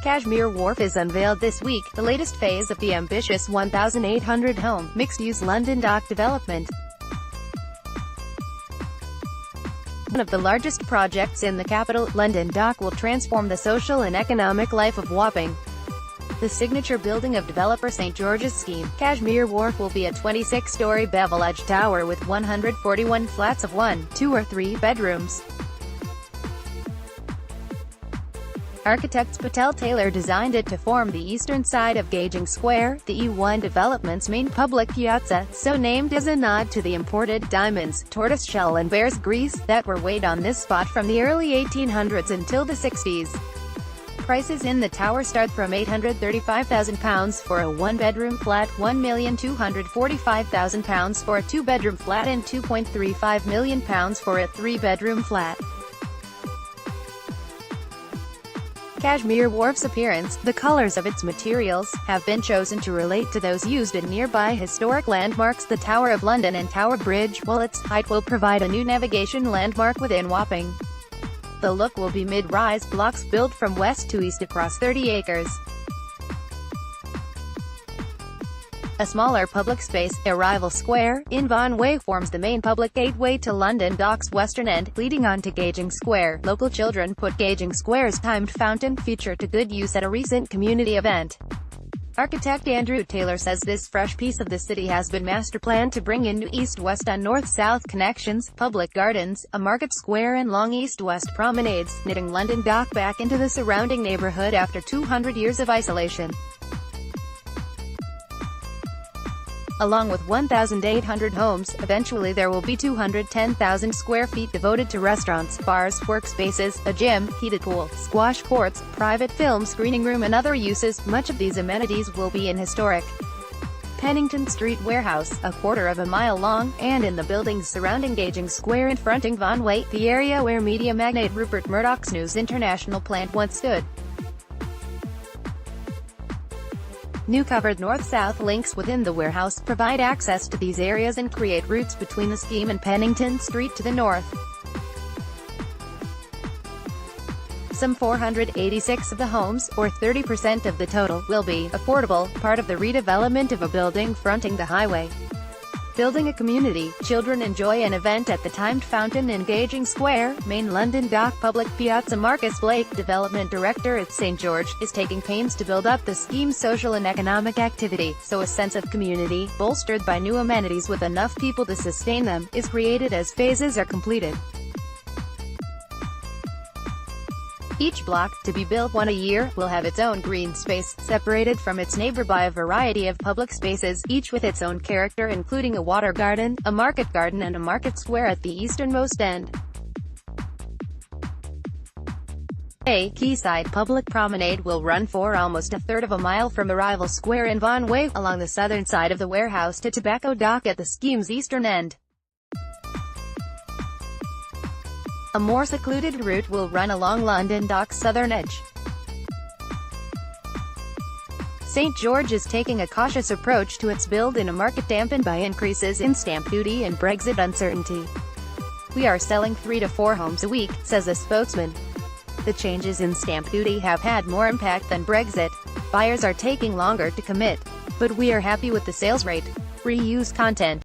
Cashmere Wharf is unveiled this week, the latest phase of the ambitious 1,800-home, mixed-use London Dock development. One of the largest projects in the capital, London Dock will transform the social and economic life of Wapping. The signature building of developer St. George's scheme, Cashmere Wharf will be a 26-story bevel-edged tower with 141 flats of 1, 2 or 3 bedrooms. Architects Patel Taylor designed it to form the eastern side of Gaging Square, the E1 development's main public piazza, so named as a nod to the imported diamonds, tortoiseshell and bear's grease, that were weighed on this spot from the early 1800s until the 60s. Prices in the tower start from £835,000 for a one-bedroom flat, £1,245,000 for a two-bedroom flat and £2.35 million for a three-bedroom flat. Cashmere Wharf's appearance, the colors of its materials, have been chosen to relate to those used in nearby historic landmarks the Tower of London and Tower Bridge, while its height will provide a new navigation landmark within Wapping. The look will be mid-rise blocks built from west to east across 30 acres. A smaller public space, Arrival Square, in Vaughan Way forms the main public gateway to London Dock's western end, leading on to Gaging Square. Local children put Gaging Square's timed fountain feature to good use at a recent community event. Architect Patel Taylor says this fresh piece of the city has been master-planned to bring in new east-west and north-south connections, public gardens, a market square and long east-west promenades, knitting London Dock back into the surrounding neighbourhood after 200 years of isolation. Along with 1,800 homes, eventually there will be 210,000 square feet devoted to restaurants, bars, workspaces, a gym, heated pool, squash courts, private film screening room and other uses. Much of these amenities will be in historic Pennington Street warehouse, a quarter of a mile long, and in the buildings surrounding Gaging Square and fronting Vaughan Way, the area where media magnate Rupert Murdoch's News International plant once stood. New covered north-south links within the warehouse provide access to these areas and create routes between the scheme and Pennington Street to the north. Some 486 of the homes, or 30% of the total, will be affordable, part of the redevelopment of a building fronting the highway. Building a community, children enjoy an event at the timed fountain in Gaging Square, main London Dock public piazza. Marcus Blake, development director at St. George, is taking pains to build up the scheme's social and economic activity, so a sense of community, bolstered by new amenities with enough people to sustain them, is created as phases are completed. Each block, to be built one a year, will have its own green space, separated from its neighbor by a variety of public spaces, each with its own character, including a water garden, a market garden and a market square at the easternmost end. A quayside public promenade will run for almost a third of a mile from Arrival Square in Vaughan Way, along the southern side of the warehouse to Tobacco Dock at the scheme's eastern end. A more secluded route will run along London Dock's southern edge. St. George is taking a cautious approach to its build in a market dampened by increases in stamp duty and Brexit uncertainty. "We are selling 3 to 4 homes a week," says a spokesman. "The changes in stamp duty have had more impact than Brexit. Buyers are taking longer to commit. But we are happy with the sales rate." Reuse content.